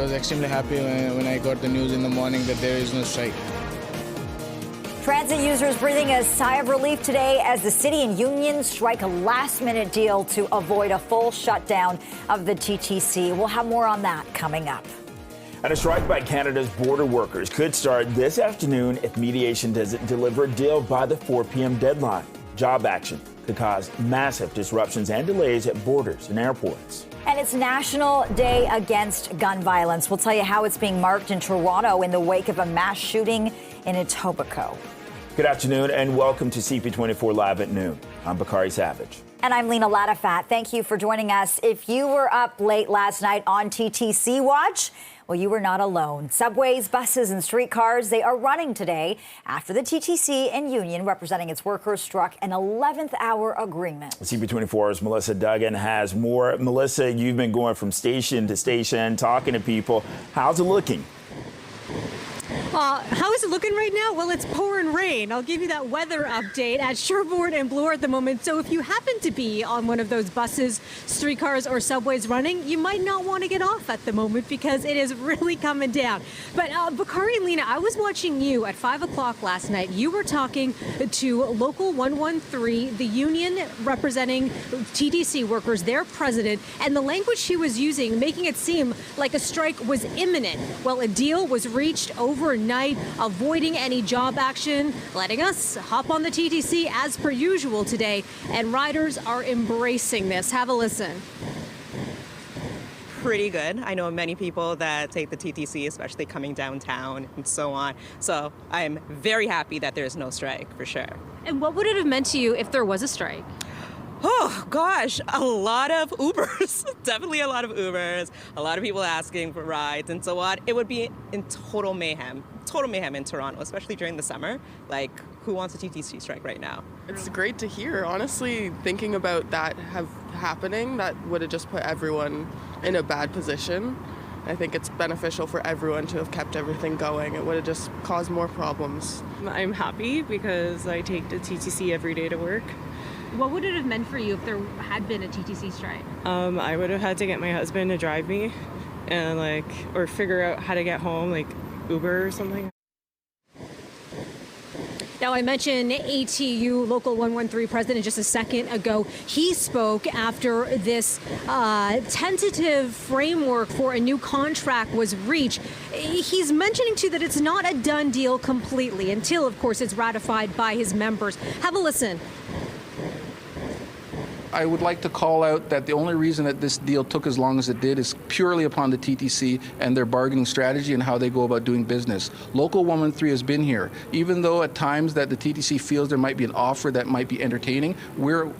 was extremely happy when I got the news in the morning that there is no strike. Transit users breathing a sigh of relief today as the city and union strike a last-minute deal to avoid a full shutdown of the TTC. We'll have more on that coming up. And a strike by Canada's border workers could start this afternoon if mediation doesn't deliver a deal by the 4 p.m. deadline. Job action could cause massive disruptions and delays at borders and airports. And it's National Day Against Gun Violence. We'll tell you how it's being marked in Toronto in the wake of a mass shooting in Etobicoke. Good afternoon and welcome to CP24 Live at noon. I'm Bakari Savage. And I'm Lena Latifat. Thank you for joining us. If you were up late last night on TTC watch, well, you were not alone. Subways, buses, and streetcars, they are running today after the TTC and union representing its workers struck an 11th hour agreement. CP24's Melissa Duggan has more. Melissa, you've been going from station to station, talking to people. How's it looking? How is it looking right now? Well, it's pouring rain. I'll give you that weather update at Sherbourne and Bloor at the moment. So if you happen to be on one of those buses, streetcars, or subways running, you might not want to get off at the moment because it is really coming down. But Bakari and Lena, I was watching you at 5 o'clock last night. You were talking to Local 113, the union representing TTC workers, their president, and the language she was using, making it seem like a strike was imminent. Well, a deal was reached overnight, avoiding any job action, letting us hop on the TTC as per usual today, and riders are embracing this. Have a listen. Pretty good. I know many people that take the TTC, especially coming downtown and so on. So I'm very happy that there's no strike, for sure. And what would it have meant to you if there was a strike? Oh, gosh, a lot of Ubers. Definitely a lot of Ubers. A lot of people asking for rides and so on. It would be in total mayhem in Toronto, especially during the summer. Like, who wants a TTC strike right now? It's great to hear. Honestly, thinking about that happening, that would have just put everyone in a bad position. I think it's beneficial for everyone to have kept everything going. It would have just caused more problems. I'm happy because I take the TTC every day to work. What would it have meant for you if there had been a TTC strike? I would have had to get my husband to drive me and or figure out how to get home, like Uber or something. Now, I mentioned ATU Local 113 president just a second ago. He spoke after this tentative framework for a new contract was reached. He's mentioning, too, that it's not a done deal completely until, of course, it's ratified by his members. Have a listen. I would like to call out that the only reason that this deal took as long as it did is purely upon the TTC and their bargaining strategy and how they go about doing business. Local 113 has been here. Even though at times that the TTC feels there might be an offer that might be entertaining, we're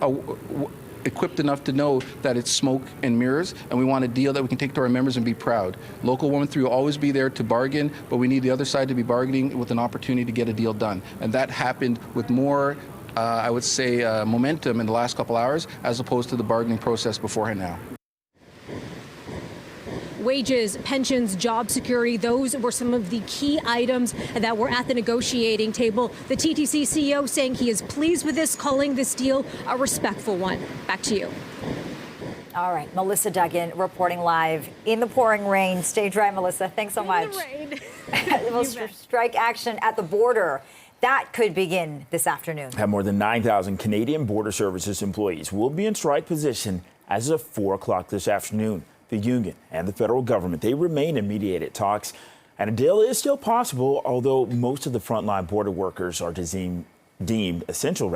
equipped enough to know that it's smoke and mirrors, and we want a deal that we can take to our members and be proud. Local 113 will always be there to bargain, but we need the other side to be bargaining with an opportunity to get a deal done. And that happened with more I would say, momentum in the last couple hours as opposed to the bargaining process beforehand now. Wages, pensions, job security, those were some of the key items that were at the negotiating table. The TTC CEO saying he is pleased with this, calling this deal a respectful one. Back to you. All right, Melissa Duggan reporting live in the pouring rain. Stay dry, Melissa. Thanks so much. We'll strike action at the border. That could begin this afternoon. Have more than 9,000 Canadian Border Services employees will be in strike position as of 4 o'clock this afternoon. The union and the federal government, they remain in mediated talks, and a deal is still possible, although most of the frontline border workers are deemed essential,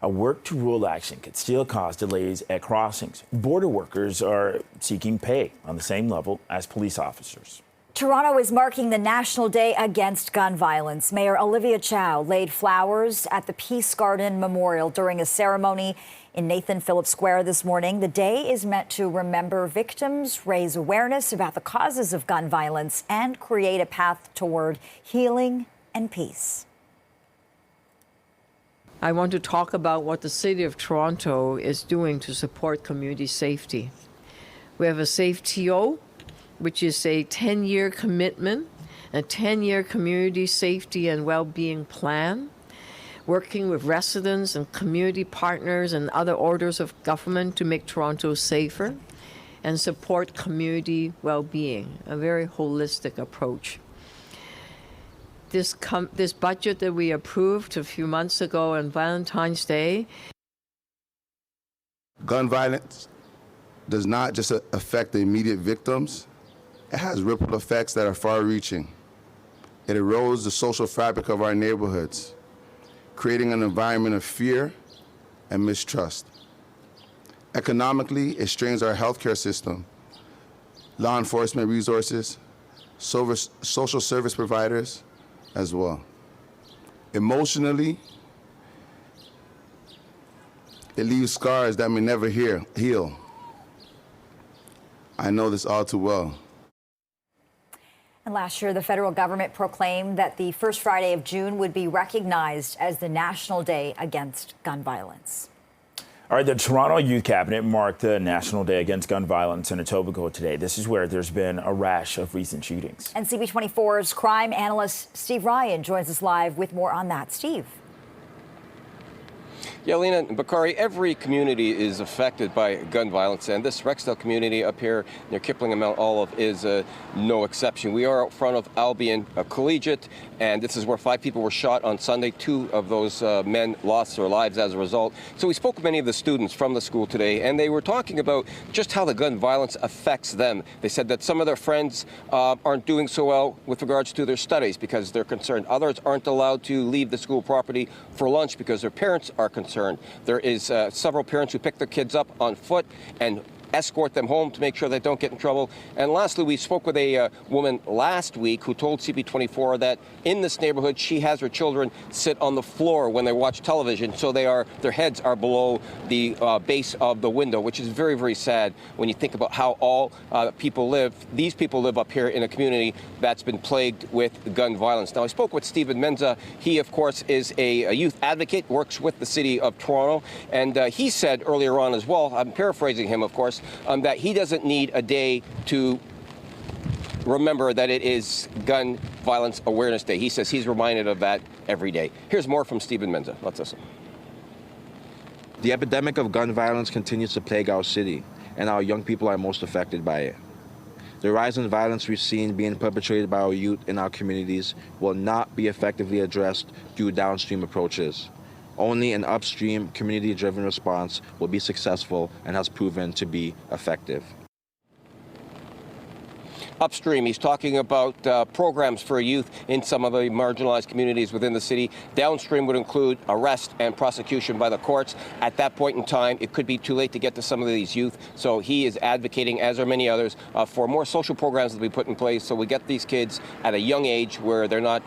A work-to-rule action could still cause delays at crossings. Border workers are seeking pay on the same level as police officers. Toronto is marking the National Day Against Gun Violence. Mayor Olivia Chow laid flowers at the Peace Garden Memorial during a ceremony in Nathan Phillips Square this morning. The day is meant to remember victims, raise awareness about the causes of gun violence, and create a path toward healing and peace. I want to talk about what the City of Toronto is doing to support community safety. We have a Safe TO, which is a 10-year commitment, a 10-year community safety and well-being plan, working with residents and community partners and other orders of government to make Toronto safer. and support community well-being, a very holistic approach. This budget that we approved a few months ago on Valentine's Day. Gun violence does not just affect the immediate victims, it has ripple effects that are far-reaching. It erodes the social fabric of our neighborhoods, creating an environment of fear and mistrust. Economically, it strains our healthcare system, law enforcement resources, social service providers as well. Emotionally, it leaves scars that may never heal. I know this all too well. And last year, the federal government proclaimed that the first Friday of June would be recognized as the National Day Against Gun Violence. All right, the Toronto Youth Cabinet marked the National Day Against Gun Violence in Etobicoke today. This is where there's been a rash of recent shootings. And CP24's crime analyst Steve Ryan joins us live with more on that. Steve. Yeah, Lena and Bakari, every community is affected by gun violence, and this Rexdale community up here near Kipling and Mount Olive is no exception. We are out front of Albion Collegiate, and this is where 5 people were shot on Sunday. 2 of those men lost their lives as a result. So we spoke with many of the students from the school today, and they were talking about just how the gun violence affects them. They said that some of their friends aren't doing so well with regards to their studies because they're concerned. Others aren't allowed to leave the school property for lunch because their parents are concerned. There is several parents who pick their kids up on foot and escort them home to make sure they don't get in trouble. And lastly, we spoke with a woman last week who told CP24 that in this neighborhood, she has her children sit on the floor when they watch television, so their heads are below the base of the window, which is very, very sad when you think about how all people live. These people live up here in a community that's been plagued with gun violence. Now, I spoke with Stephen Menza. He, of course, is a youth advocate, works with the city of Toronto, and he said earlier on as well, I'm paraphrasing him, of course, that he doesn't need a day to remember that it is Gun Violence Awareness Day. He says he's reminded of that every day. Here's more from Stephen Menza. Let's listen. The epidemic of gun violence continues to plague our city, and our young people are most affected by it. The rise in violence we've seen being perpetrated by our youth in our communities will not be effectively addressed through downstream approaches. Only an upstream, community-driven response will be successful and has proven to be effective. Upstream, he's talking about programs for youth in some of the marginalized communities within the city. Downstream would include arrest and prosecution by the courts. At that point in time, it could be too late to get to some of these youth. So he is advocating, as are many others, for more social programs to be put in place so we get these kids at a young age where they're not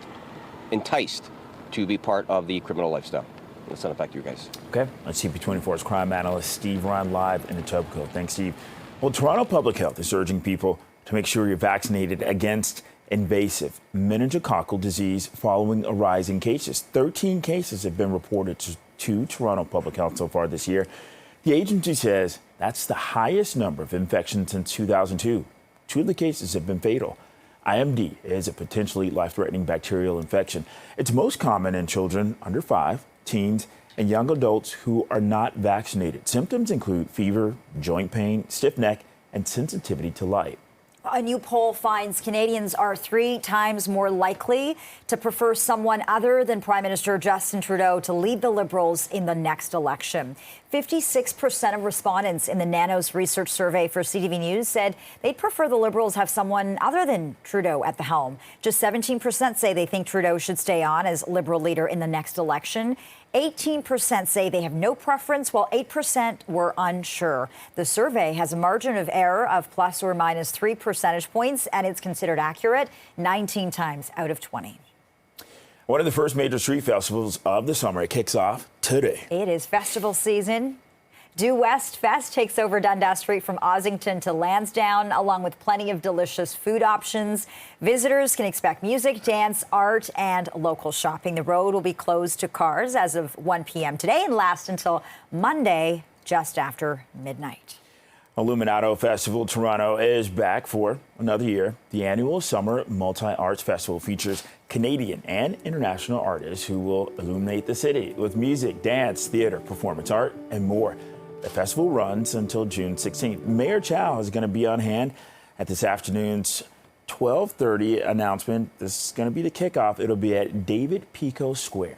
enticed to be part of the criminal lifestyle. Let's send it back to you guys. Okay. That's CP24's crime analyst Steve Ryan live in Etobicoke. Thanks, Steve. Well, Toronto Public Health is urging people to make sure you're vaccinated against invasive meningococcal disease following a rise in cases. 13 cases have been reported to Toronto Public Health so far this year. The agency says that's the highest number of infections since 2002. 2 of the cases have been fatal. IMD is a potentially life-threatening bacterial infection. It's most common in children under 5, teens, and young adults who are not vaccinated. Symptoms include fever, joint pain, stiff neck, and sensitivity to light. A new poll finds Canadians are 3 times more likely to prefer someone other than Prime Minister Justin Trudeau to lead the Liberals in the next election. 56% of respondents in the Nanos research survey for CTV News said they'd prefer the Liberals have someone other than Trudeau at the helm. Just 17% say they think Trudeau should stay on as Liberal leader in the next election. 18% say they have no preference, while 8% were unsure. The survey has a margin of error of plus or minus 3 percentage points, and it's considered accurate 19 times out of 20. One of the first major street festivals of the summer, it kicks off today. It is festival season. Due West Fest takes over Dundas Street from Ossington to Lansdowne, along with plenty of delicious food options. Visitors can expect music, dance, art, and local shopping. The road will be closed to cars as of 1 p.m. today and last until Monday, just after midnight. Illuminato Festival Toronto is back for another year. The annual Summer Multi-Arts Festival features Canadian and international artists who will illuminate the city with music, dance, theater, performance art, and more. The festival runs until June 16th. Mayor Chow is going to be on hand at this afternoon's 12:30 announcement. This is going to be the kickoff. It'll be at David Pico Square.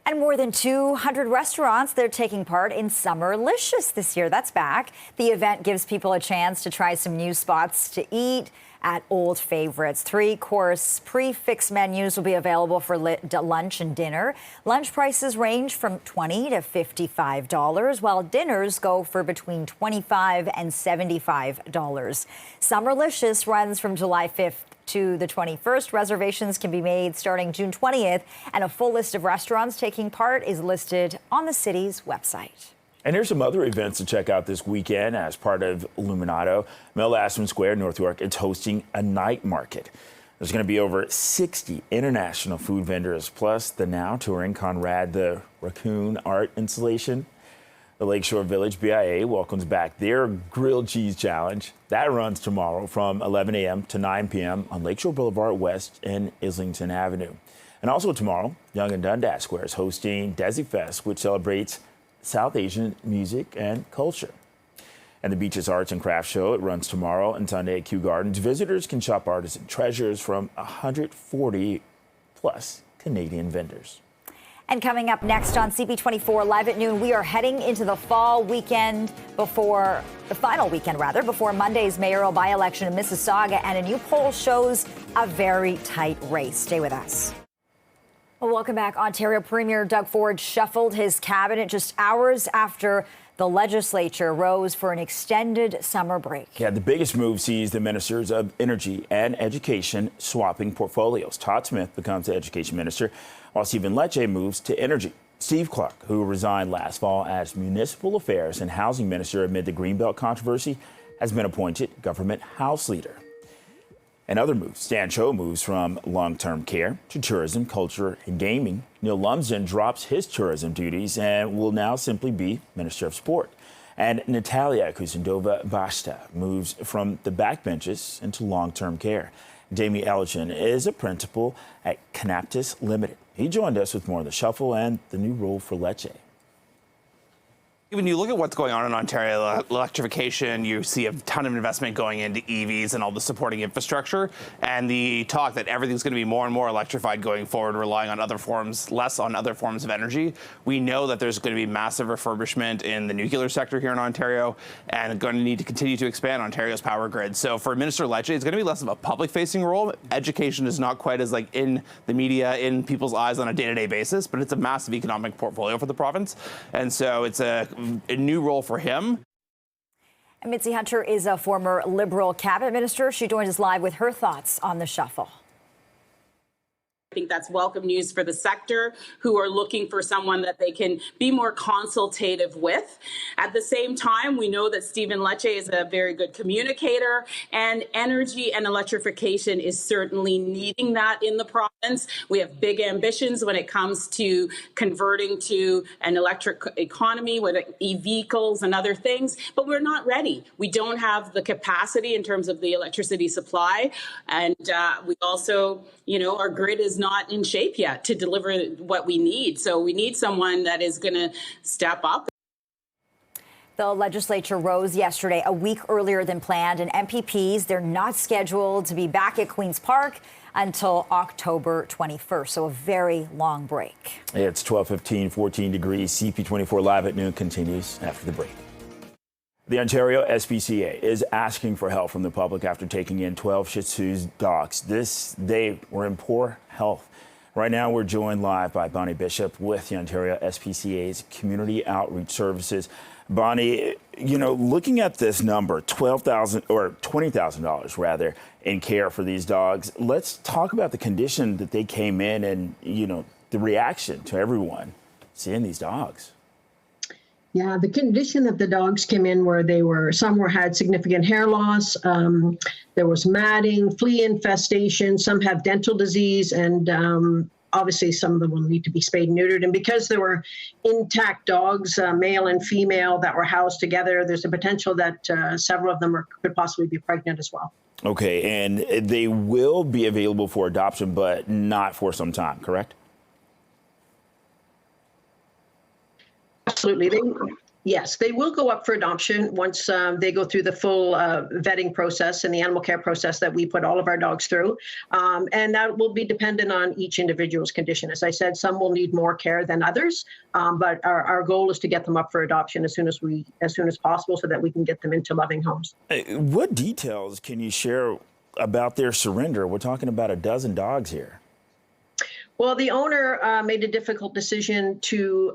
And more than 200 restaurants, they're taking part in Summerlicious this year. That's back. The event gives people a chance to try some new spots to eat at old favorites. 3-course prix-fixe menus will be available for lunch and dinner. Lunch prices range from $20 to $55, while dinners go for between $25 and $75. Summerlicious runs from July 5th to the 21st. Reservations can be made starting June 20th, and a full list of restaurants taking part is listed on the city's website. And here's some other events to check out this weekend as part of Illuminato. Mel Lastman Square, North York, it's hosting a night market. There's going to be over 60 international food vendors, plus the now touring Conrad the Raccoon art installation. The Lakeshore Village BIA welcomes back their Grilled Cheese Challenge. That runs tomorrow from 11 a.m. to 9 p.m. on Lakeshore Boulevard West and Islington Avenue. And also tomorrow, Yonge and Dundas Square is hosting Desi Fest, which celebrates South Asian music and culture. And the Beaches Arts and Crafts Show, it runs tomorrow and Sunday at Kew Gardens. Visitors can shop artisan treasures from 140 plus Canadian vendors. And coming up next on CP24 Live at noon, we are heading into the final weekend before Monday's mayoral by-election in Mississauga, and a new poll shows a very tight race. Stay with us. Well, welcome back. Ontario Premier Doug Ford shuffled his cabinet just hours after the legislature rose for an extended summer break. Yeah, the biggest move sees the ministers of energy and education swapping portfolios. Todd Smith becomes the education minister, while Stephen Lecce moves to energy. Steve Clark, who resigned last fall as municipal affairs and housing minister amid the Greenbelt controversy, has been appointed government house leader. And other moves. Stan Cho moves from long-term care to tourism, culture, and gaming. Neil Lumsden drops his tourism duties and will now simply be Minister of Sport. And Natalia Kusendova-Bashta moves from the backbenches into long-term care. Jamie Elgin is a principal at Canaptis Limited. He joined us with more of the shuffle and the new role for Lecce. When you look at what's going on in Ontario, electrification, you see a ton of investment going into EVs and all the supporting infrastructure, and the talk that everything's going to be more and more electrified going forward, relying on less on other forms of energy. We know that there's going to be massive refurbishment in the nuclear sector here in Ontario, and going to need to continue to expand Ontario's power grid. So for Minister Lecce, it's going to be less of a public-facing role. Education is not quite as in the media, in people's eyes on a day-to-day basis, but it's a massive economic portfolio for the province, and so it's a new role for him. And Mitzi Hunter is a former Liberal cabinet minister. She joins us live with her thoughts on the shuffle. I think that's welcome news for the sector, who are looking for someone that they can be more consultative with. At the same time, we know that Stephen Lecce is a very good communicator, and energy and electrification is certainly needing that in the province. We have big ambitions when it comes to converting to an electric economy with e-vehicles and other things, but we're not ready. We don't have the capacity in terms of the electricity supply, and we also, our grid is not in shape yet to deliver what we need. So we need someone that is going to step up. The legislature rose yesterday, a week earlier than planned, and MPPs, they're not scheduled to be back at Queen's Park until October 21st, so a very long break. It's 12:15, 14 degrees. CP24 Live at noon continues after the break. The Ontario SPCA is asking for help from the public after taking in 12 Shih Tzu dogs. They were in poor health. Right now, we're joined live by Bonnie Bishop with the Ontario SPCA's Community Outreach Services. Bonnie, looking at this number, $12,000 or $20,000 rather, in care for these dogs, let's talk about the condition that they came in and, the reaction to everyone seeing these dogs. Yeah, the condition that the dogs came in where some had significant hair loss, there was matting, flea infestation, some have dental disease, and obviously some of them will need to be spayed and neutered. And because there were intact dogs, male and female, that were housed together, there's a potential that several of them could possibly be pregnant as well. Okay, and they will be available for adoption, but not for some time, correct? Absolutely. Yes, they will go up for adoption once they go through the full vetting process and the animal care process that we put all of our dogs through. And that will be dependent on each individual's condition. As I said, some will need more care than others, but our goal is to get them up for adoption as soon as possible so that we can get them into loving homes. What details can you share about their surrender? We're talking about a dozen dogs here. Well, the owner made a difficult decision to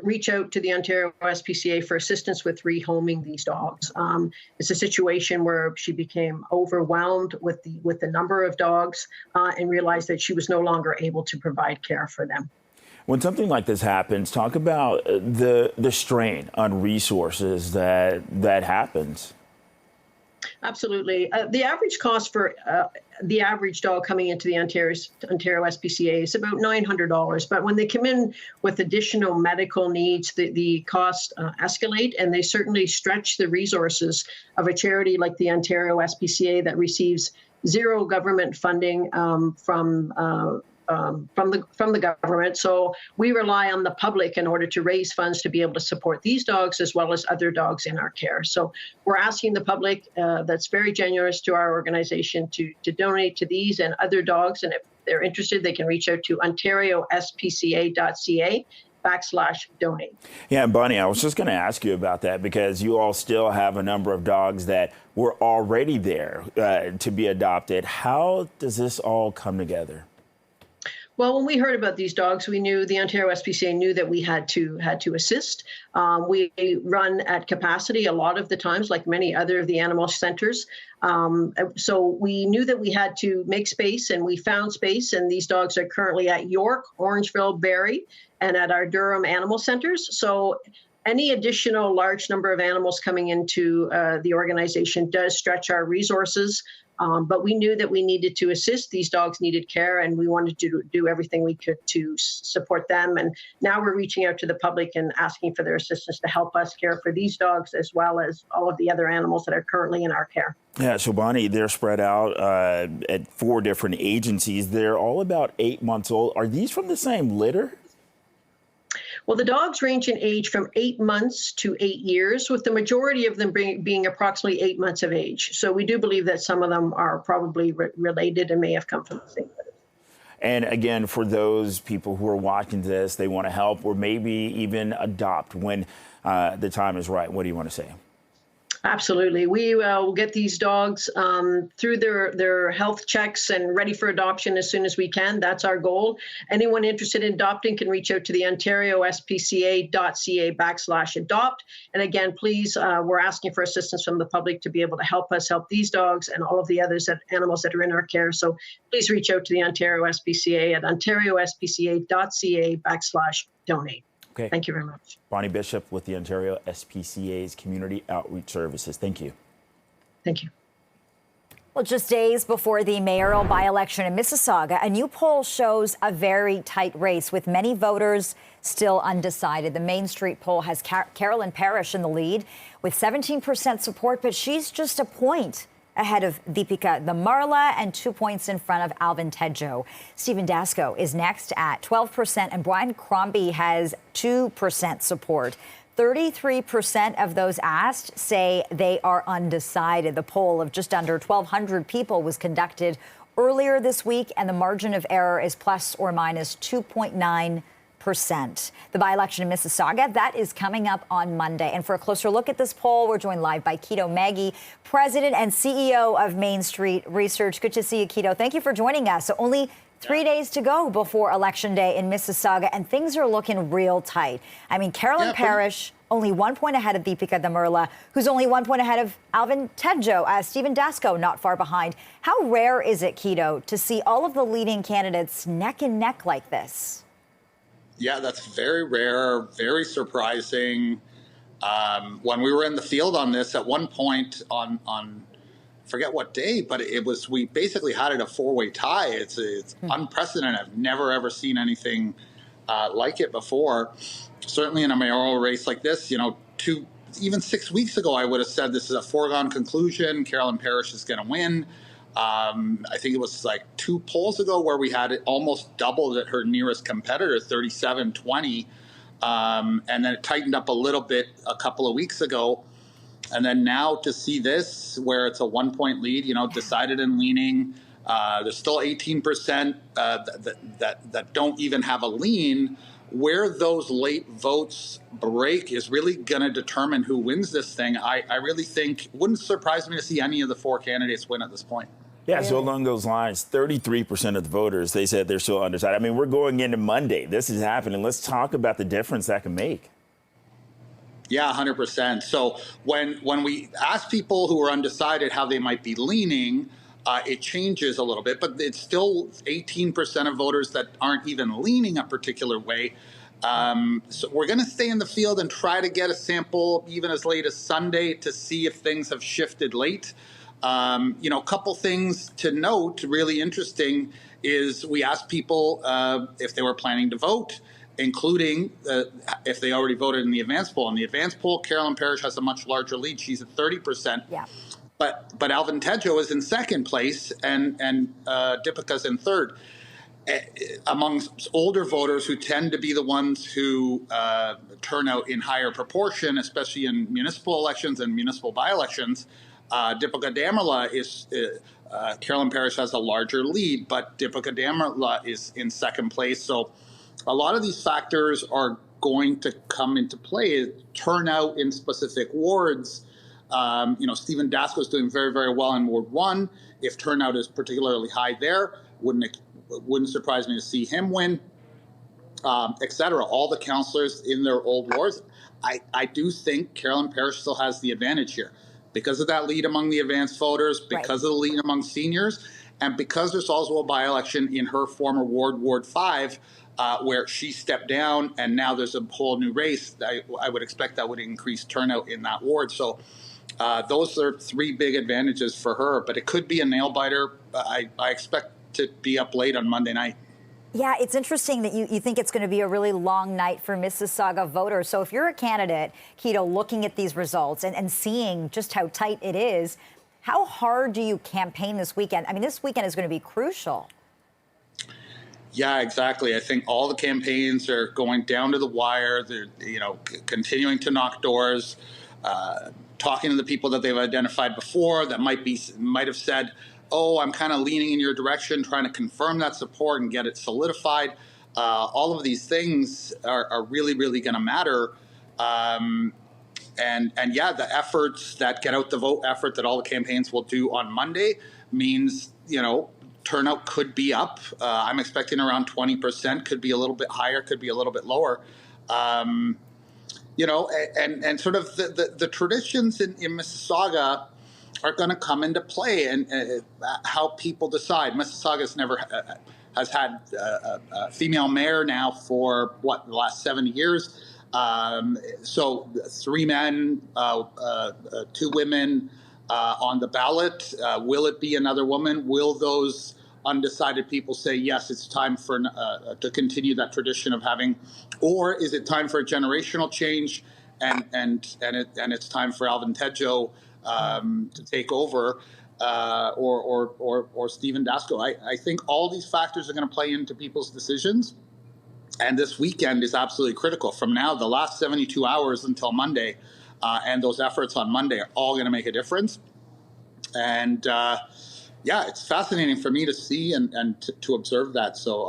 reach out to the Ontario SPCA for assistance with rehoming these dogs. It's a situation where she became overwhelmed with the number of dogs and realized that she was no longer able to provide care for them. When something like this happens, talk about the strain on resources that happens. Absolutely. The average cost for the average dog coming into the Ontario SPCA is about $900. But when they come in with additional medical needs, the costs escalate, and they certainly stretch the resources of a charity like the Ontario SPCA that receives zero government funding from the government. So we rely on the public in order to raise funds to be able to support these dogs as well as other dogs in our care. So we're asking the public that's very generous to our organization to donate to these and other dogs. And if they're interested, they can reach out to ontariospca.ca/donate. Yeah, Bonnie, I was just going to ask you about that because you all still have a number of dogs that were already there to be adopted. How does this all come together? Well, when we heard about these dogs, we knew the Ontario SPCA knew that we had to assist. We run at capacity a lot of the times, like many other of the animal centers. So we knew that we had to make space, and we found space. And these dogs are currently at York, Orangeville, Barrie, and at our Durham animal centers. So any additional large number of animals coming into the organization does stretch our resources. But we knew that we needed to assist. These dogs needed care, and we wanted to do everything we could to support them. And now we're reaching out to the public and asking for their assistance to help us care for these dogs as well as all of the other animals that are currently in our care. Yeah, so Bonnie, they're spread out at 4 different agencies. They're all about 8 months old. Are these from the same litter? Well, the dogs range in age from 8 months to 8 years, with the majority of them being approximately 8 months of age. So we do believe that some of them are probably related and may have come from the same litter. And again, for those people who are watching this, they want to help or maybe even adopt when the time is right. What do you want to say? Absolutely. We will get these dogs through their health checks and ready for adoption as soon as we can. That's our goal. Anyone interested in adopting can reach out to the ontariospca.ca/adopt. And again, please, we're asking for assistance from the public to be able to help us help these dogs and all of the others animals that are in our care. So please reach out to the Ontario SPCA at ontariospca.ca/donate. Okay. Thank you very much. Bonnie Bishop with the Ontario SPCA's Community Outreach Services. Thank you. Thank you. Well, just days before the mayoral by-election in Mississauga, a new poll shows a very tight race with many voters still undecided. The Main Street poll has Carolyn Parrish in the lead with 17% support, but she's just a point ahead of Deepika Damarla and 2 points in front of Alvin Tedjo. Stephen Dasco is next at 12%, and Brian Crombie has 2% support. 33% of those asked say they are undecided. The poll of just under 1,200 people was conducted earlier this week, and the margin of error is plus or minus 2.9%. The by-election in Mississauga, that is coming up on Monday. And for a closer look at this poll, we're joined live by Kito Maggie, President and CEO of Main Street Research. Good to see you, Kito. Thank you for joining us. So only 3 days to go before Election Day in Mississauga, and things are looking real tight. I mean, Carolyn Parrish, only 1 point ahead of Deepika Damarla, who's only 1 point ahead of Alvin Tedjo, Stephen Dasco not far behind. How rare is it, Kito, to see all of the leading candidates neck and neck like this? Yeah, that's very rare, very surprising. When we were in the field on this, at one point on forget what day, but we basically had it a 4-way tie. It's unprecedented. I've never ever seen anything like it before. Certainly in a mayoral race like this, even 6 weeks ago, I would have said this is a foregone conclusion. Carolyn Parrish is going to win. I think it was like 2 polls ago where we had it almost doubled at her nearest competitor, 37-20. and then it tightened up a little bit a couple of weeks ago. And then now to see this, where it's a 1-point lead, decided and leaning. There's still 18% that don't even have a lean. Where those late votes break is really going to determine who wins this thing. I really think, wouldn't surprise me to see any of the 4 candidates win at this point. Yeah, so along those lines, 33% of the voters, they said they're still undecided. I mean, we're going into Monday. This is happening. Let's talk about the difference that can make. Yeah, 100%. So when we ask people who are undecided how they might be leaning, it changes a little bit, but it's still 18% of voters that aren't even leaning a particular way. So we're going to stay in the field and try to get a sample even as late as Sunday to see if things have shifted late. A couple things to note, really interesting, is we asked people if they were planning to vote, including if they already voted in the advance poll. In the advance poll, Carolyn Parrish has a much larger lead. She's at 30%. Yeah. But Alvin Tejo is in second place, and Deepika's in third. Among older voters who tend to be the ones who turn out in higher proportion, especially in municipal elections and municipal by-elections, Deepika Damerla is Carolyn Parrish has a larger lead, but Deepika Damerla is in second place. So a lot of these factors are going to come into play. Turnout in specific wards. Stephen Dasko is doing very, very well in Ward 1. If turnout is particularly high there, wouldn't surprise me to see him win, et cetera. All the councillors in their old wards. I do think Carolyn Parrish still has the advantage here because of that lead among the advanced voters, because of the lead among seniors, and because there's also a by-election in her former ward, Ward 5, where she stepped down, and now there's a whole new race. I would expect that would increase turnout in that ward. So those are 3 big advantages for her, but it could be a nail-biter. I expect to be up late on Monday night. Yeah, it's interesting that you think it's going to be a really long night for Mississauga voters. So if you're a candidate, Kito, looking at these results and seeing just how tight it is, how hard do you campaign this weekend? I mean, this weekend is going to be crucial. Yeah, exactly. I think all the campaigns are going down to the wire. They're, continuing to knock doors, talking to the people that they've identified before that might have said, oh, I'm kind of leaning in your direction, trying to confirm that support and get it solidified. All of these things are really, really going to matter. And the efforts that get out the vote effort that all the campaigns will do on Monday means, turnout could be up. I'm expecting around 20%, could be a little bit higher, could be a little bit lower. And sort of the traditions in Mississauga are going to come into play, and how people decide. Mississauga's never has had a female mayor now for the last 70 years. So 3 men, 2 women on the ballot. Will it be another woman? Will those undecided people say yes? It's time for to continue that tradition of having, or is it time for a generational change? And it's time for Alvin Tejo to take over, or Stephen Dasko. I think all these factors are going to play into people's decisions, and this weekend is absolutely critical. From now, the last 72 hours until Monday, and those efforts on Monday are all going to make a difference. And it's fascinating for me to see and to observe that. So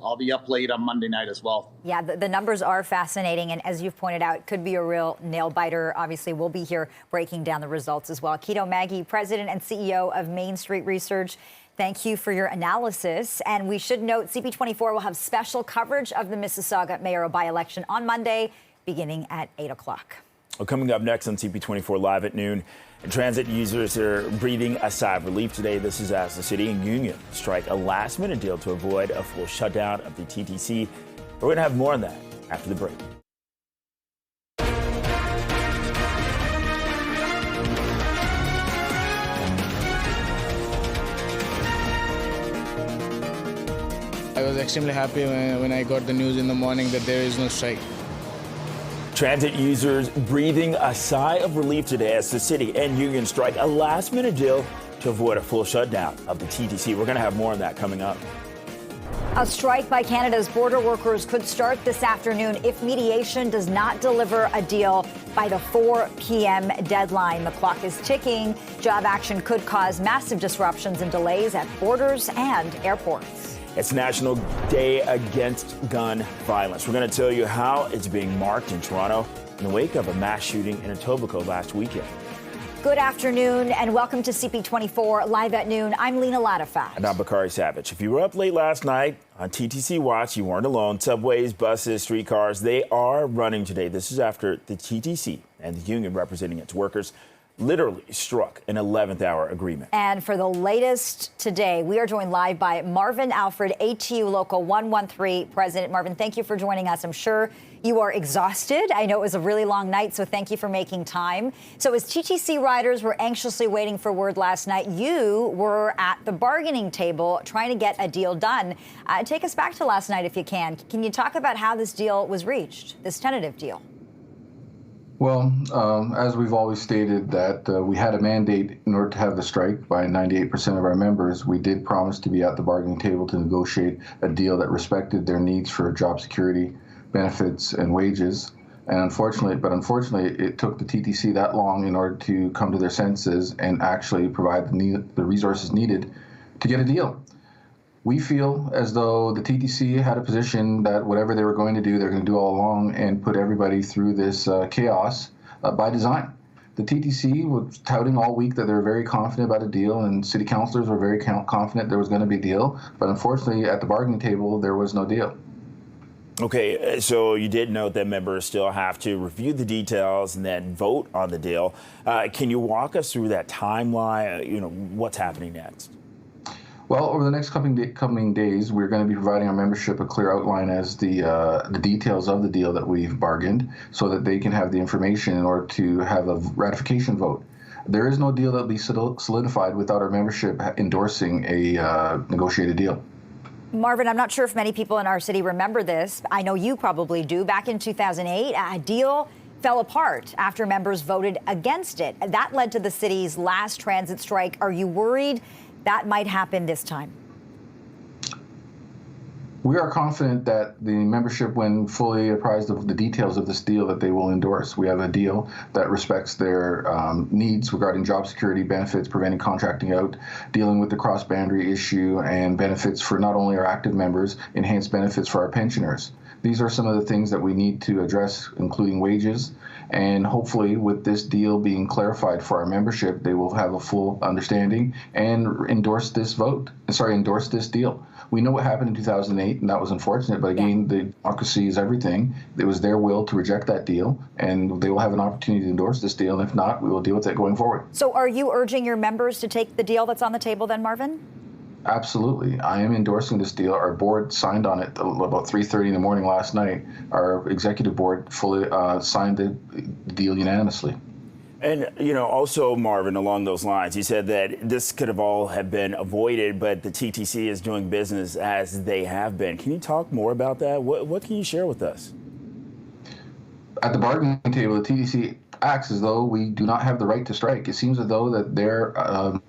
I'll be up late on Monday night as well. Yeah, the numbers are fascinating. And as you've pointed out, it could be a real nail biter. Obviously, we'll be here breaking down the results as well. Kito Maggie, President and CEO of Main Street Research, thank you for your analysis. And we should note CP24 will have special coverage of the Mississauga mayoral by-election on Monday, beginning at 8 o'clock. Well, coming up next on CP24 Live at noon, transit users are breathing a sigh of relief today. This is as the city and union strike a last-minute deal to avoid a full shutdown of the TTC. We're going to have more on that after the break. I was extremely happy when I got the news in the morning that there is no strike. Transit users breathing a sigh of relief today as the city and union strike a last-minute deal to avoid a full shutdown of the TTC. We're going to have more on that coming up. A strike by Canada's border workers could start this afternoon if mediation does not deliver a deal by the 4 p.m. deadline. The clock is ticking. Job action could cause massive disruptions and delays at borders and airports. It's National Day Against Gun Violence. We're going to tell you how it's being marked in Toronto in the wake of a mass shooting in Etobicoke last weekend. Good afternoon and welcome to CP24 Live at Noon. I'm Lena Latifat. And I'm Bakari Savage. If you were up late last night on TTC Watch, you weren't alone. Subways, buses, streetcars, they are running today. This is after the TTC and the union representing its workers literally struck an 11th hour agreement. And for the latest today, we are joined live by Marvin Alfred, ATU Local 113 President. Marvin, thank you for joining us. I'm sure you are exhausted. I know it was a really long night, so thank you for making time. So as TTC riders were anxiously waiting for word last night, you were at the bargaining table trying to get a deal done. Take us back to last night if you can. Can you talk about how this deal was reached, this tentative deal? Well, as we've always stated that we had a mandate in order to have the strike by 98% of our members. We did promise to be at the bargaining table to negotiate a deal that respected their needs for job security, benefits, and wages. And unfortunately, it took the TTC that long in order to come to their senses and actually provide the resources needed to get a deal. We feel as though the TTC had a position that whatever they were going to do, they're going to do all along and put everybody through this chaos by design. The TTC was touting all week that they were very confident about a deal, and city councillors were very confident there was going to be a deal. But unfortunately, at the bargaining table, there was no deal. Okay, so you did note that members still have to review the details and then vote on the deal. Can you walk us through that timeline? What's happening next? Well, over the next coming days, we're going to be providing our membership a clear outline as the details of the deal that we've bargained so that they can have the information in order to have a ratification vote. There is no deal that will be solidified without our membership endorsing a negotiated deal. Marvin, I'm not sure if many people in our city remember this. I know you probably do. Back in 2008, a deal fell apart after members voted against it. That led to the city's last transit strike. Are you worried that might happen this time? We are confident that the membership, when fully apprised of the details of this deal, that they will endorse. We have a deal that respects their needs regarding job security, benefits, preventing contracting out, dealing with the cross-boundary issue, and benefits for not only our active members, enhanced benefits for our pensioners. These are some of the things that we need to address, including wages. And hopefully, with this deal being clarified for our membership, they will have a full understanding and endorse this deal. We know what happened in 2008, and that was unfortunate. But again, the democracy is everything. It was their will to reject that deal, and they will have an opportunity to endorse this deal. And if not, we will deal with it going forward. So are you urging your members to take the deal that's on the table then, Marvin? Absolutely. I am endorsing this deal. Our board signed on it about 3:30 in the morning last night. Our executive board fully signed the deal unanimously. And, also, Marvin, along those lines, you said that this could have all have been avoided, but the TTC is doing business as they have been. Can you talk more about that? What can you share with us? At the bargaining table, the TTC acts as though we do not have the right to strike. It seems as though that they're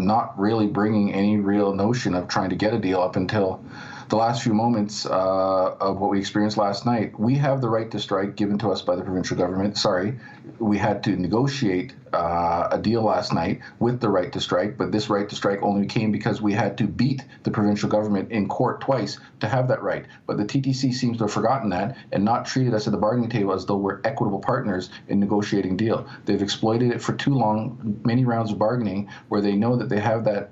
not really bringing any real notion of trying to get a deal up until the last few moments of what we experienced last night. We have the right to strike given to us by the provincial government. We had to negotiate a deal last night with the right to strike, but this right to strike only came because we had to beat the provincial government in court twice to have that right. But the TTC seems to have forgotten that and not treated us at the bargaining table as though we're equitable partners in negotiating deal. They've exploited it for too long, many rounds of bargaining, where they know that they have that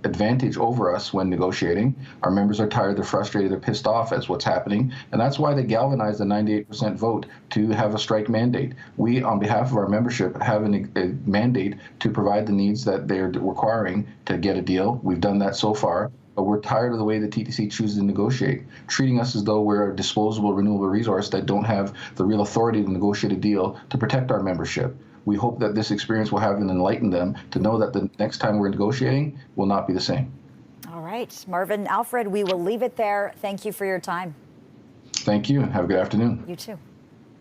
advantage over us when negotiating. Our members are tired, they're frustrated, they're pissed off at what's happening, and that's why they galvanized the 98% vote to have a strike mandate. We, on behalf of our membership, have a mandate to provide the needs that they're requiring to get a deal. We've done that so far, but we're tired of the way the TTC chooses to negotiate, treating us as though we're a disposable, renewable resource that don't have the real authority to negotiate a deal to protect our membership. We hope that this experience will have enlightened them to know that the next time we're negotiating will not be the same. All right, Marvin Alfred, we will leave it there. Thank you for your time. Thank you, and have a good afternoon. You too.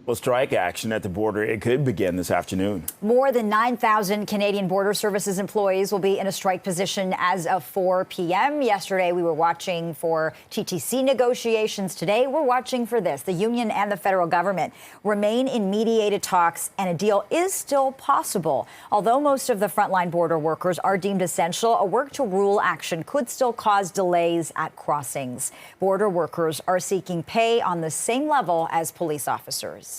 Well, strike action at the border, it could begin this afternoon. More than 9,000 Canadian Border Services employees will be in a strike position as of 4 p.m. Yesterday, we were watching for TTC negotiations. Today, we're watching for this. The union and the federal government remain in mediated talks, and a deal is still possible. Although most of the frontline border workers are deemed essential, a work-to-rule action could still cause delays at crossings. Border workers are seeking pay on the same level as police officers.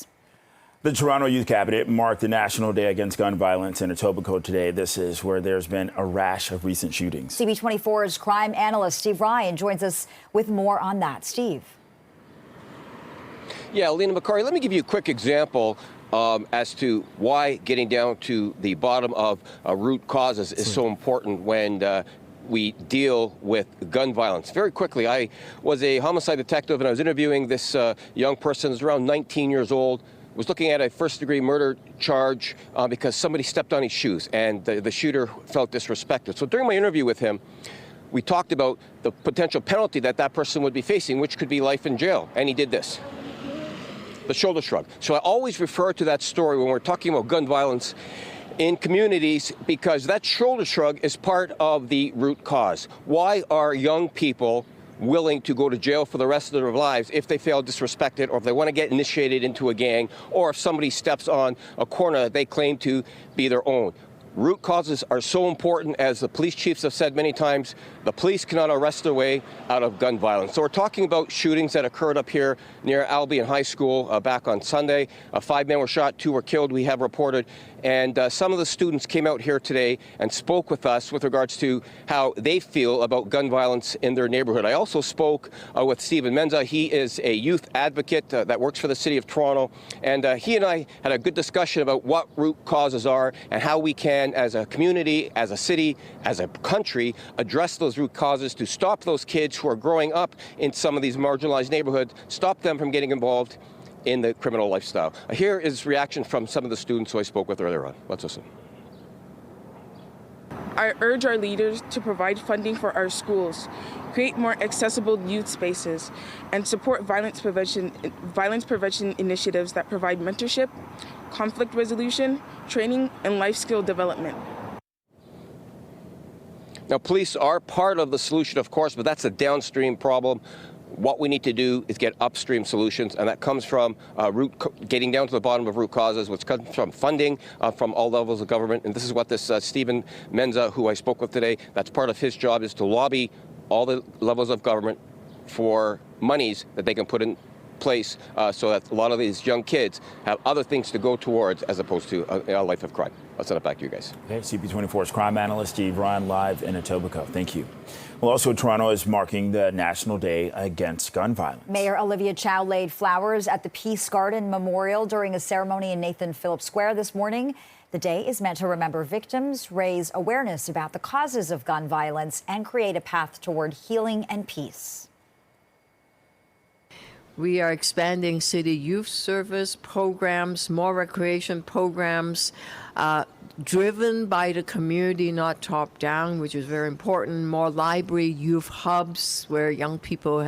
The Toronto Youth Cabinet marked the National Day Against Gun Violence in Etobicoke today. This is where there's been a rash of recent shootings. CP24's crime analyst Steve Ryan joins us with more on that. Steve. Yeah, Lena McCarty, let me give you a quick example as to why getting down to the bottom of root causes is so important when we deal with gun violence. Very quickly, I was a homicide detective and I was interviewing this young person who's around 19 years old, was looking at a first-degree murder charge because somebody stepped on his shoes and the shooter felt disrespected. So during my interview with him, we talked about the potential penalty that that person would be facing, which could be life in jail. And he did this, the shoulder shrug. So I always refer to that story when we're talking about gun violence in communities, because that shoulder shrug is part of the root cause. Why are young people willing to go to jail for the rest of their lives if they feel disrespected, or if they want to get initiated into a gang, or if somebody steps on a corner that they claim to be their own? Root causes are so important. As the police chiefs have said many times, the police cannot arrest their way out of gun violence. So we're talking about shootings that occurred up here near Albion High School back on Sunday. 5 men were shot, 2 were killed, we have reported. And some of the students came out here today and spoke with us with regards to how they feel about gun violence in their neighborhood. I also spoke with Stephen Menza. He is a youth advocate that works for the City of Toronto. And he and I had a good discussion about what root causes are and how we can, as a community, as a city, as a country, address those root causes to stop those kids who are growing up in some of these marginalized neighborhoods, stop them from getting involved in the criminal lifestyle. Here is reaction from some of the students who I spoke with earlier on. Let's listen. I urge our leaders to provide funding for our schools, create more accessible youth spaces, and support violence prevention initiatives that provide mentorship, conflict resolution, training, and life skill development. Now, police are part of the solution, of course, but that's a downstream problem. What we need to do is get upstream solutions, and that comes from getting down to the bottom of root causes, which comes from funding from all levels of government. And this is what this Stephen Menza, who I spoke with today, that's part of his job, is to lobby all the levels of government for monies that they can put in place so that a lot of these young kids have other things to go towards as opposed to a life of crime. I'll send it back to you guys. Okay, CP24's crime analyst Steve Ryan live in Etobicoke. Thank you. Well, also, Toronto is marking the National Day Against Gun Violence. Mayor Olivia Chow laid flowers at the Peace Garden Memorial during a ceremony in Nathan Phillips Square this morning. The day is meant to remember victims, raise awareness about the causes of gun violence, and create a path toward healing and peace. We are expanding city youth service programs, more recreation programs, driven by the community, not top down, which is very important. More library youth hubs where young people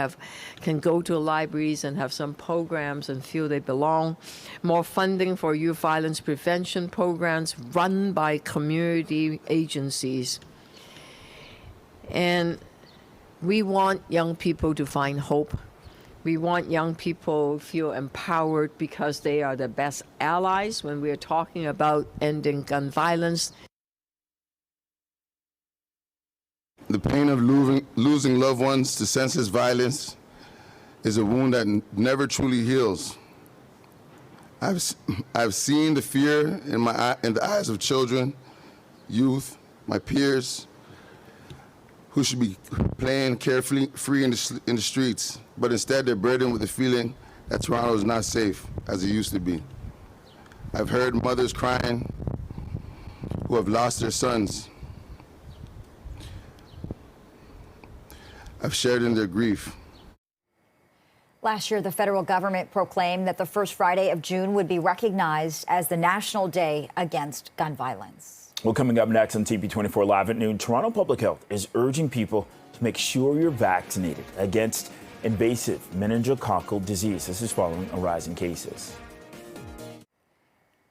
can go to libraries and have some programs and feel they belong. More funding for youth violence prevention programs run by community agencies. And we want young people to find hope. We want young people to feel empowered because they are the best allies when we are talking about ending gun violence. The pain of losing loved ones to senseless violence is a wound that never truly heals. I've seen the fear in the eyes of children, youth, my peers, who should be playing carefully free in the streets, but instead they're burdened with the feeling that Toronto is not safe as it used to be. I've heard mothers crying who have lost their sons. I've shared in their grief. Last year, the federal government proclaimed that the first Friday of June would be recognized as the National Day Against Gun Violence. Well, coming up next on CP24 Live at noon, Toronto Public Health is urging people to make sure you're vaccinated against invasive meningococcal disease. This is following a rise in cases.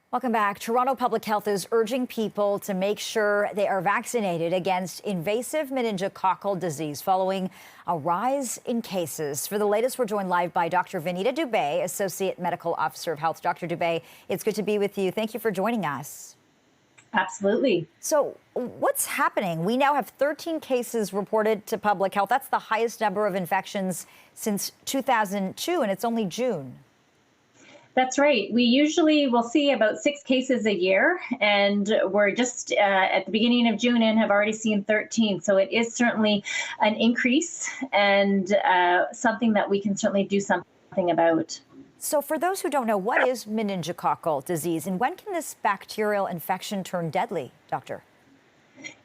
Welcome back. Toronto Public Health is urging people to make sure they are vaccinated against invasive meningococcal disease following a rise in cases. For the latest, we're joined live by Dr. Vinita Dubé, Associate Medical Officer of Health. Dr. Dubé, it's good to be with you. Thank you for joining us. Absolutely. So what's happening? We now have 13 cases reported to public health. That's the highest number of infections since 2002, and it's only June. That's right. We usually will see about 6 cases a year, and we're just at the beginning of June and have already seen 13. So it is certainly an increase and something that we can certainly do something about. So for those who don't know, what is meningococcal disease, and when can this bacterial infection turn deadly, Doctor?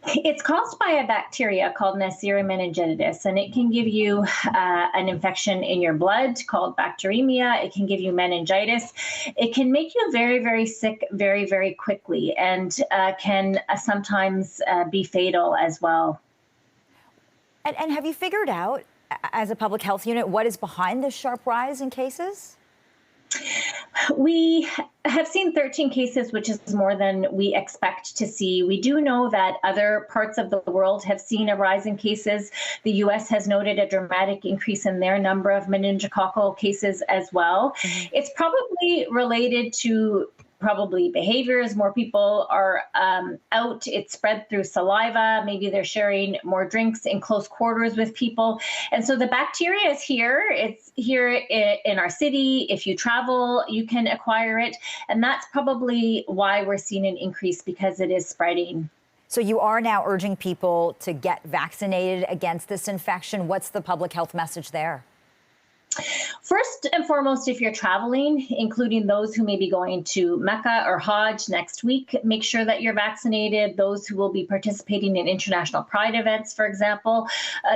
It's caused by a bacteria called Neisseria meningitidis, and it can give you an infection in your blood called bacteremia. It can give you meningitis. It can make you very, very sick very, very quickly, and can sometimes be fatal as well. And have you figured out, as a public health unit, what is behind this sharp rise in cases? We have seen 13 cases, which is more than we expect to see. We do know that other parts of the world have seen a rise in cases. The U.S. has noted a dramatic increase in their number of meningococcal cases as well. It's probably related to behaviors. More people are out. It's spread through saliva. Maybe they're sharing more drinks in close quarters with people. And so the bacteria is here. It's here in our city. If you travel, you can acquire it. And that's probably why we're seeing an increase, because it is spreading. So you are now urging people to get vaccinated against this infection. What's the public health message there? First and foremost, if you're traveling, including those who may be going to Mecca or Hajj next week, make sure that you're vaccinated. Those who will be participating in international pride events, for example,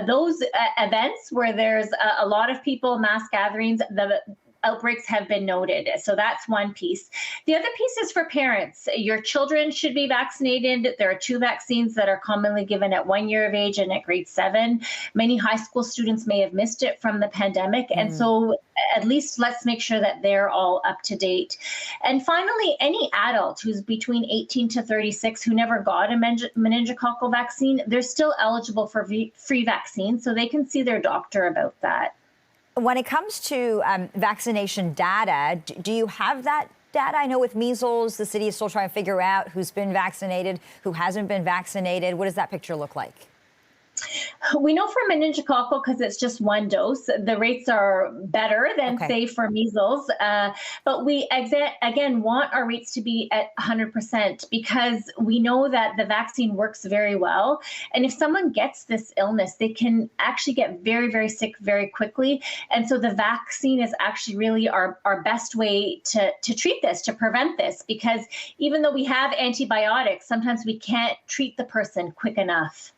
those events where there's a lot of people, mass gatherings, the outbreaks have been noted. So that's one piece. The other piece is for parents. Your children should be vaccinated. There are 2 vaccines that are commonly given at 1 year of age and at grade 7. Many high school students may have missed it from the pandemic. And so at least let's make sure that they're all up to date. And finally, any adult who's between 18 to 36 who never got a meningococcal vaccine, they're still eligible for free vaccine. So they can see their doctor about that. When it comes to vaccination data, do you have that data? I know with measles, the city is still trying to figure out who's been vaccinated, who hasn't been vaccinated. What does that picture look like? We know for meningococcal, because it's just 1 dose, the rates are better than, say, for measles. But we, again, want our rates to be at 100%, because we know that the vaccine works very well. And if someone gets this illness, they can actually get very, very sick very quickly. And so the vaccine is actually really our best way to treat this, to prevent this, because even though we have antibiotics, sometimes we can't treat the person quick enough.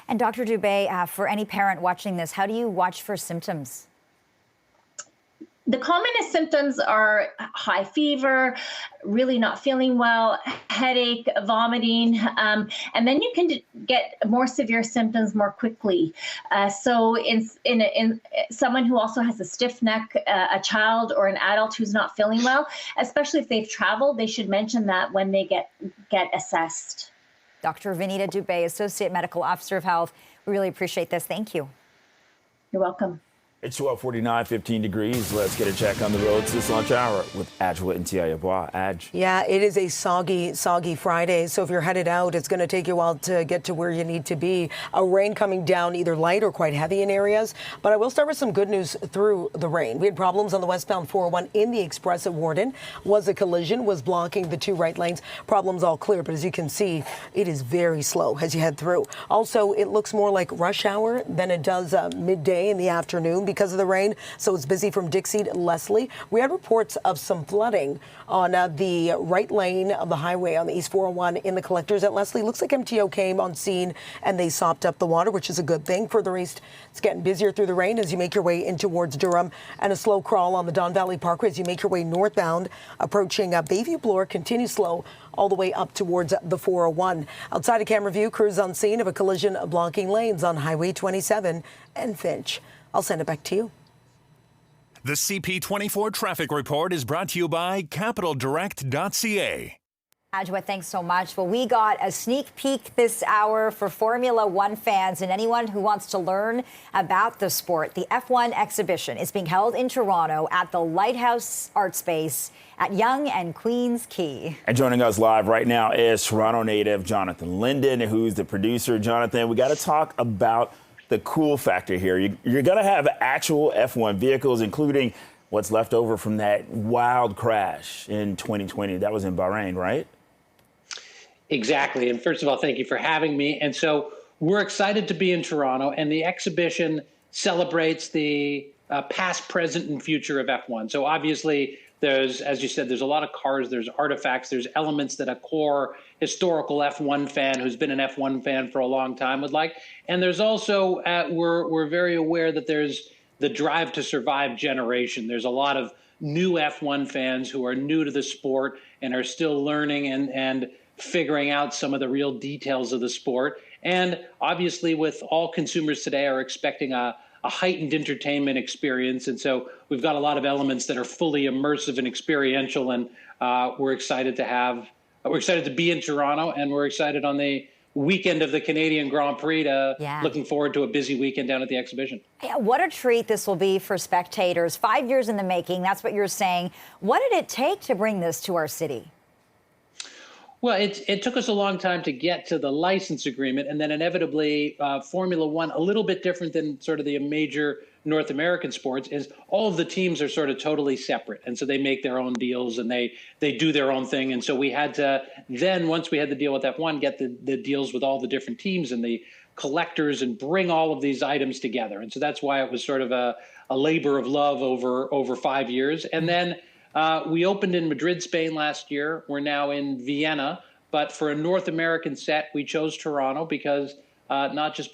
And Dr. Dubé, for any parent watching this, how do you watch for symptoms? The commonest symptoms are high fever, really not feeling well, headache, vomiting, and then you can get more severe symptoms more quickly. So in someone who also has a stiff neck, a child or an adult who's not feeling well, especially if they've traveled, they should mention that when they get assessed. Dr. Vinita Dubé, Associate Medical Officer of Health. We really appreciate this. Thank you. You're welcome. It's 12:49, 15 degrees. Let's get a check on the roads this lunch hour with Adjua and Tia Yeboah. Adj. Yeah, it is a soggy Friday. So if you're headed out, it's going to take you a while to get to where you need to be. A rain coming down, either light or quite heavy in areas. But I will start with some good news through the rain. We had problems on the westbound 401 in the express at Warden. Was a collision, was blocking the 2 right lanes. Problems all clear, but as you can see, it is very slow as you head through. Also, it looks more like rush hour than it does midday in the afternoon because of the rain, so it's busy from Dixie to Leslie. We had reports of some flooding on the right lane of the highway on the East 401 in the collectors at Leslie. Looks like MTO came on scene and they sopped up the water, which is a good thing. Further east, it's getting busier through the rain as you make your way in towards Durham, and a slow crawl on the Don Valley Parkway as you make your way northbound, approaching Bayview Bloor. Continues slow all the way up towards the 401. Outside of camera view, crews on scene of a collision blocking lanes on Highway 27 and Finch. I'll send it back to you. The CP24 traffic report is brought to you by capitaldirect.ca. Adjoa, thanks so much. Well, we got a sneak peek this hour for Formula One fans and anyone who wants to learn about the sport. The F1 exhibition is being held in Toronto at the Lighthouse Art Space at Yonge and Queens Quay. And joining us live right now is Toronto native Jonathan Linden, who's the producer. Jonathan, we got to talk about the cool factor here. You're going to have actual F1 vehicles, including what's left over from that wild crash in 2020. That was in Bahrain, right? Exactly. And first of all, thank you for having me. And so we're excited to be in Toronto, and the exhibition celebrates the past, present, and future of F1. So obviously, there's, as you said, there's a lot of cars, there's artifacts, there's elements that a core historical F1 fan who's been an F1 fan for a long time would like. And there's also, we're very aware that there's the drive to survive generation. There's a lot of new F1 fans who are new to the sport and are still learning and figuring out some of the real details of the sport. And obviously, with all consumers today are expecting a heightened entertainment experience. And so we've got a lot of elements that are fully immersive and experiential. And we're excited to be in Toronto, and we're excited on the weekend of the Canadian Grand Prix looking forward to a busy weekend down at the exhibition. Yeah, what a treat this will be for spectators. 5 years in the making, that's what you're saying. What did it take to bring this to our city? Well, it took us a long time to get to the license agreement, and then inevitably Formula One, a little bit different than sort of the major North American sports, is all of the teams are sort of totally separate. And so they make their own deals and they do their own thing. And so we had to then, once we had the deal with F1, get the deals with all the different teams and the collectors and bring all of these items together. And so that's why it was sort of a labor of love over 5 years. And then we opened in Madrid, Spain last year. We're now in Vienna. But for a North American set, we chose Toronto because not just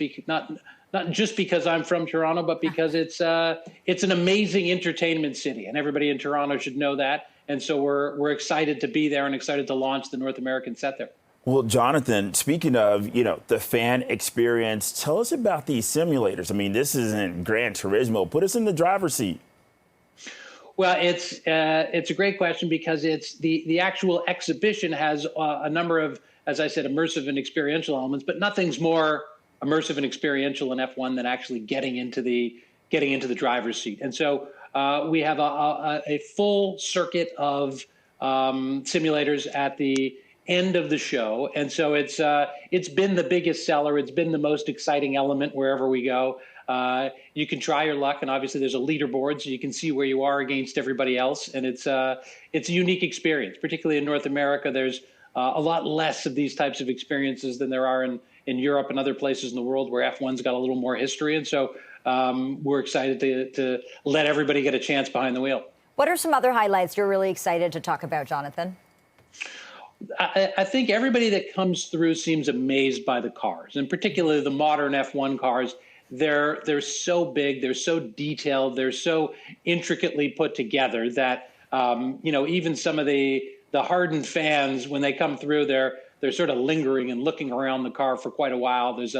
because I'm from Toronto, but because it's an amazing entertainment city, and everybody in Toronto should know that. And so we're excited to be there and excited to launch the North American set there. Well, Jonathan, speaking of, the fan experience, tell us about these simulators. I mean, this isn't Gran Turismo. Put us in the driver's seat. Well, it's a great question because it's the actual exhibition has a number of, as I said, immersive and experiential elements, but nothing's more immersive and experiential in F1 than actually getting into the driver's seat. And so we have a full circuit of simulators at the end of the show, and so it's been the biggest seller. It's been the most exciting element wherever we go. You can try your luck, and obviously there's a leaderboard, so you can see where you are against everybody else. And it's a unique experience, particularly in North America. There's a lot less of these types of experiences than there are in Europe and other places in the world where F1's got a little more history. And so we're excited to let everybody get a chance behind the wheel. What are some other highlights you're really excited to talk about, Jonathan? I think everybody that comes through seems amazed by the cars, and particularly the modern F1 cars. They're so big, they're so detailed, they're so intricately put together that even some of the hardened fans, when they come through, they're sort of lingering and looking around the car for quite a while. There's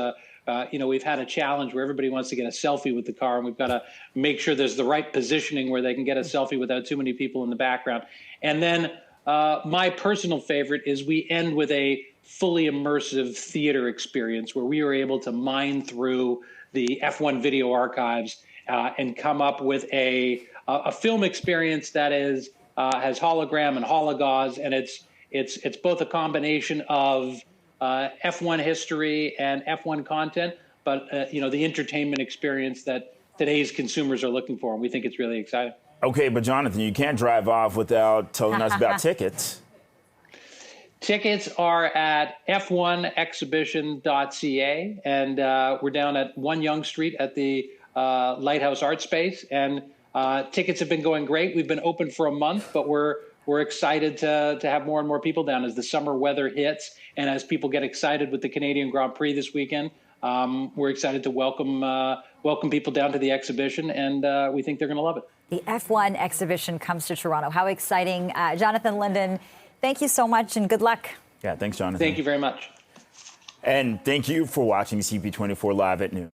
we've had a challenge where everybody wants to get a selfie with the car, and we've got to make sure there's the right positioning where they can get a selfie without too many people in the background. And then my personal favorite is we end with a fully immersive theater experience where we were able to mine through the F1 video archives and come up with a film experience that has hologram and hologauze, and it's both a combination of F1 history and F1 content, but the entertainment experience that today's consumers are looking for, and we think it's really exciting. Okay, but Jonathan, you can't drive off without telling us about tickets. Tickets are at f1exhibition.ca, and we're down at 1 Yonge Street at the Lighthouse Art Space, and tickets have been going great. We've been open for a month, but we're excited to have more and more people down as the summer weather hits and as people get excited with the Canadian Grand Prix this weekend. We're excited to welcome people down to the exhibition, and we think they're going to love it. The F1 exhibition comes to Toronto. How exciting. Jonathan Linden, thank you so much and good luck. Yeah, thanks, Jonathan. Thank you very much. And thank you for watching CP24 Live at noon.